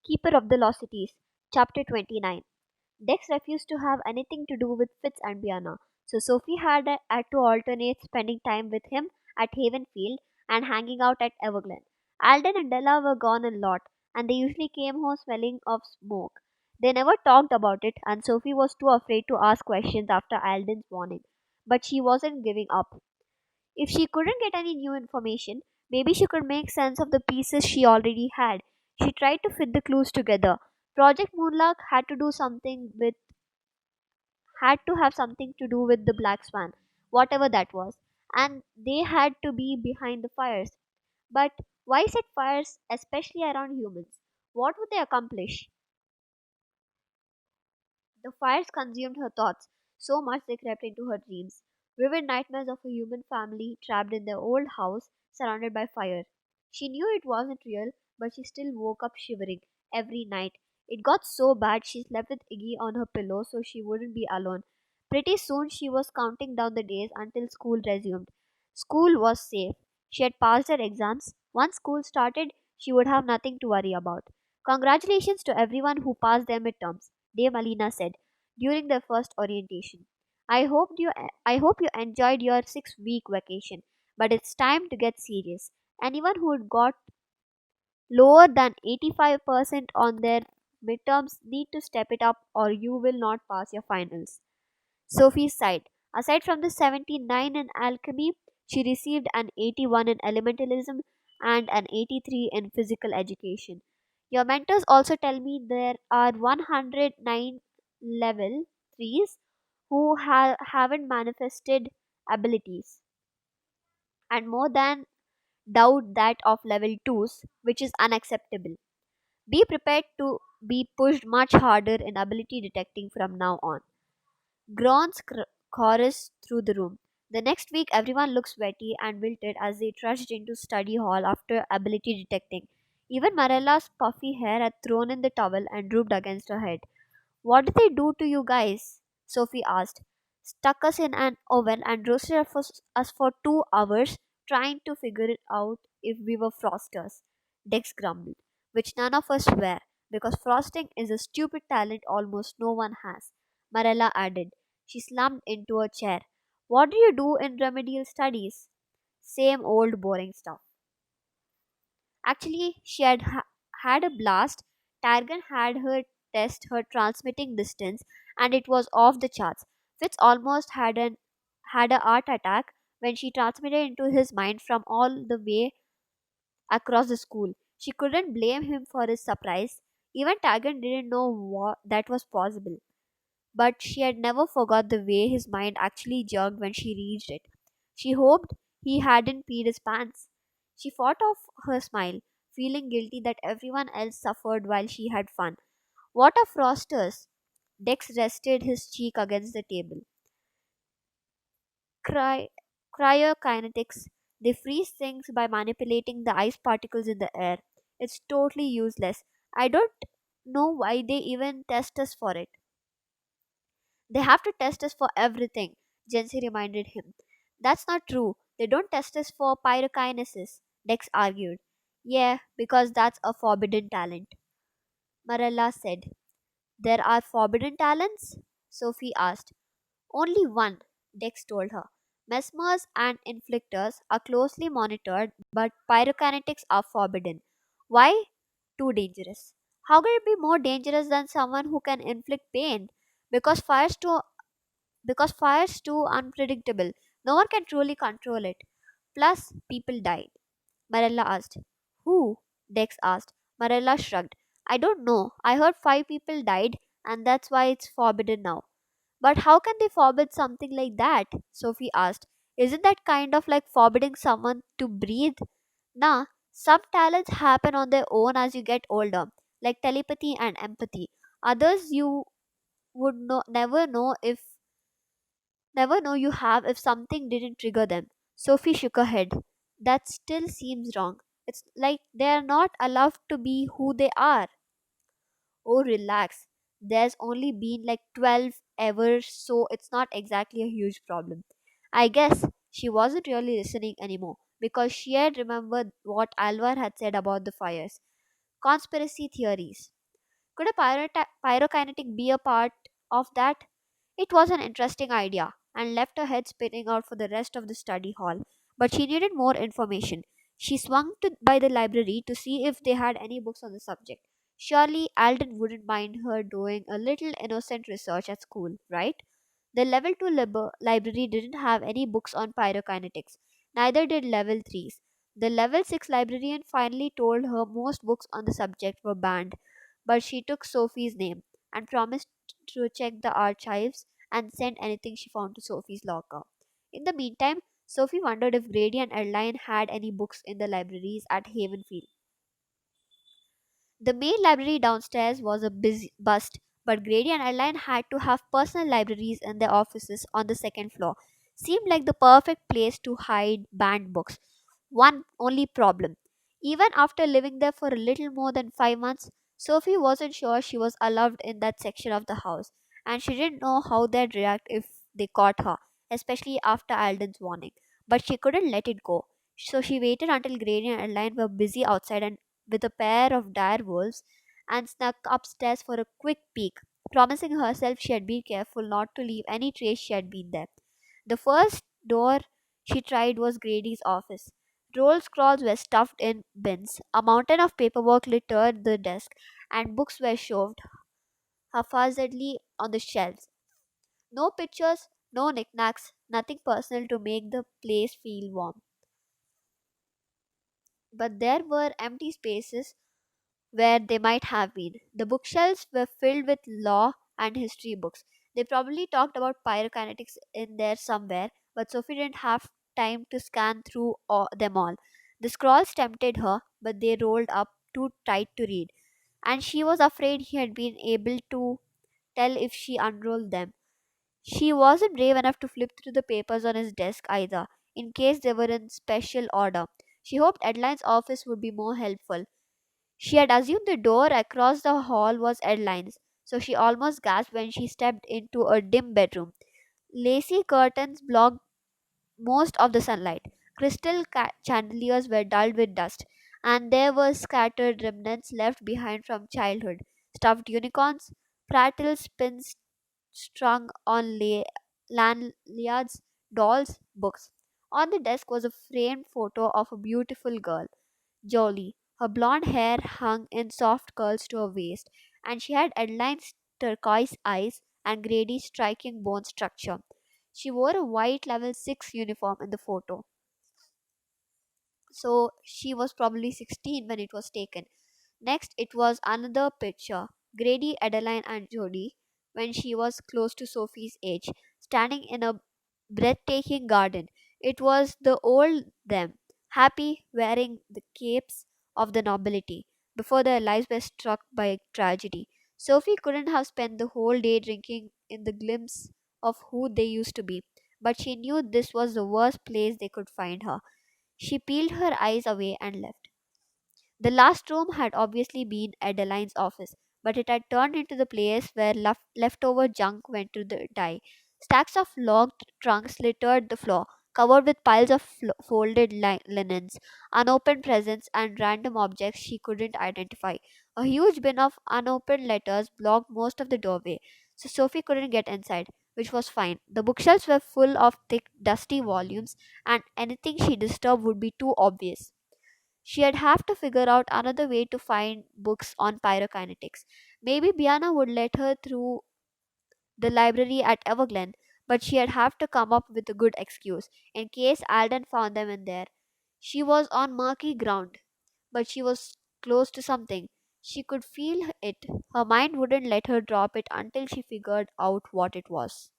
Keeper of the Lost Cities, Chapter 29. Dex refused to have anything to do with Fitz and Biana, so Sophie had to alternate spending time with him at Havenfield and hanging out at Everglen. Alden and Della were gone a lot, and they usually came home smelling of smoke. They never talked about it, and Sophie was too afraid to ask questions after Alden's warning. But she wasn't giving up. If she couldn't get any new information, maybe she could make sense of the pieces she already had. She tried to fit the clues together. Project Moonlark had to have something to do with the Black Swan, whatever that was, and they had to be behind the fires. But why set fires, especially around humans? What would they accomplish? The fires consumed her thoughts so much they crept into her dreams. Vivid nightmares of a human family trapped in their old house surrounded by fire. She knew it wasn't real, but she still woke up shivering every night. It got so bad she slept with Iggy on her pillow so she wouldn't be alone. Pretty soon she was counting down the days until school resumed. School was safe. She had passed her exams. Once school started, she would have nothing to worry about. Congratulations to everyone who passed their midterms, Dame Alina said during their first orientation. I hope you enjoyed your 6 week vacation, but it's time to get serious. Anyone who got lower than 85% on their midterms need to step it up or you will not pass your finals. Sophie sighed. Aside from the 79 in alchemy, she received an 81 in elementalism and an 83 in physical education. Your mentors also tell me there are 109 level 3s who haven't manifested abilities and more than doubt that of level 2s, which is unacceptable. Be prepared to be pushed much harder in ability detecting from now on. Groans chorused through the room. The next week, everyone looked sweaty and wilted as they trudged into study hall after ability detecting. Even Marella's puffy hair had thrown in the towel and drooped against her head. What did they do to you guys? Sophie asked. Stuck us in an oven and roasted us for 2 hours, trying to figure it out if we were frosters. Dex grumbled, which none of us were, because frosting is a stupid talent almost no one has. Marella added. She slumped into a chair. What do you do in remedial studies? Same old boring stuff. Actually, had a blast. Targan had her test her transmitting distance, and it was off the charts. Fitz almost had a heart attack when she transmitted into his mind from all the way across the school. She couldn't blame him for his surprise. Even Targan didn't know that was possible. But she had never forgot the way his mind actually jerked when she reached it. She hoped he hadn't peed his pants. She fought off her smile, feeling guilty that everyone else suffered while she had fun. What are frosters? Dex rested his cheek against the table. Cry- Cryokinetics. They freeze things by manipulating the ice particles in the air. It's totally useless. I don't know why they even test us for it. They have to test us for everything, Jency reminded him. That's not true. They don't test us for pyrokinesis, Dex argued. Yeah, because that's a forbidden talent, Marella said. There are forbidden talents? Sophie asked. Only one, Dex told her. Mesmers and inflictors are closely monitored, but pyrokinetics are forbidden. Why? Too dangerous. How could it be more dangerous than someone who can inflict pain? Because fire's too unpredictable. No one can truly control it. Plus, people died. Marella asked. Who? Dex asked. Marella shrugged. I don't know. I heard 5 people died, and that's why it's forbidden now. But how can they forbid something like that? Sophie asked. Isn't that kind of like forbidding someone to breathe? Nah, some talents happen on their own as you get older, like telepathy and empathy. Others you would never know you have if something didn't trigger them. Sophie shook her head. That still seems wrong. It's like they are not allowed to be who they are. Oh, relax. There's only been like 12 ever, so it's not exactly a huge problem. I guess she wasn't really listening anymore because she had remembered what Alvar had said about the fires. Conspiracy theories. Could a pyrokinetic be a part of that? It was an interesting idea and left her head spinning out for the rest of the study hall. But she needed more information. She swung by the library to see if they had any books on the subject. Surely Alden wouldn't mind her doing a little innocent research at school, right? The level 2 library didn't have any books on pyrokinetics. Neither did level 3's. The level 6 librarian finally told her most books on the subject were banned, but she took Sophie's name and promised to check the archives and send anything she found to Sophie's locker. In the meantime, Sophie wondered if Grady and Adeline had any books in the libraries at Havenfield. The main library downstairs was a busy bust, but Grady and Adeline had to have personal libraries in their offices on the second floor. Seemed like the perfect place to hide banned books. One only problem. Even after living there for a little more than 5 months, Sophie wasn't sure she was allowed in that section of the house, and she didn't know how they'd react if they caught her, especially after Alden's warning. But she couldn't let it go. So she waited until Grady and Adeline were busy outside and with a pair of dire wolves and snuck upstairs for a quick peek, promising herself she had been careful not to leave any trace she had been there. The first door she tried was Grady's office. Roll scrolls were stuffed in bins, a mountain of paperwork littered the desk, and books were shoved haphazardly on the shelves. No pictures, no knickknacks, nothing personal to make the place feel warm. But there were empty spaces where they might have been. The bookshelves were filled with law and history books. They probably talked about pyrokinetics in there somewhere, but Sophie didn't have time to scan through them all. The scrolls tempted her, but they rolled up too tight to read, and she was afraid he had been able to tell if she unrolled them. She wasn't brave enough to flip through the papers on his desk either, in case they were in special order. She hoped Adeline's office would be more helpful. She had assumed the door across the hall was Adeline's, so she almost gasped when she stepped into a dim bedroom. Lacy curtains blocked most of the sunlight. Crystal chandeliers were dulled with dust, and there were scattered remnants left behind from childhood. Stuffed unicorns, prattles, pins strung on lanyards, dolls, books. On the desk was a framed photo of a beautiful girl, Jolie. Her blonde hair hung in soft curls to her waist, and she had Adeline's turquoise eyes and Grady's striking bone structure. She wore a white level 6 uniform in the photo, so she was probably 16 when it was taken. Next, it was another picture Grady, Adeline, and Jody when she was close to Sophie's age, standing in a breathtaking garden. It was the old them, happy, wearing the capes of the nobility, before their lives were struck by tragedy. Sophie couldn't have spent the whole day drinking in the glimpse of who they used to be, but she knew this was the worst place they could find her. She peeled her eyes away and left. The last room had obviously been Adeline's office, but it had turned into the place where leftover junk went to die. Stacks of locked trunks littered the floor, covered with piles of folded linens, unopened presents, and random objects she couldn't identify. A huge bin of unopened letters blocked most of the doorway, so Sophie couldn't get inside, which was fine. The bookshelves were full of thick, dusty volumes, and anything she disturbed would be too obvious. She'd have to figure out another way to find books on pyrokinetics. Maybe Biana would let her through the library at Everglen, but she'd have to come up with a good excuse in case Alden found them in there. She was on murky ground, but she was close to something. She could feel it. Her mind wouldn't let her drop it until she figured out what it was.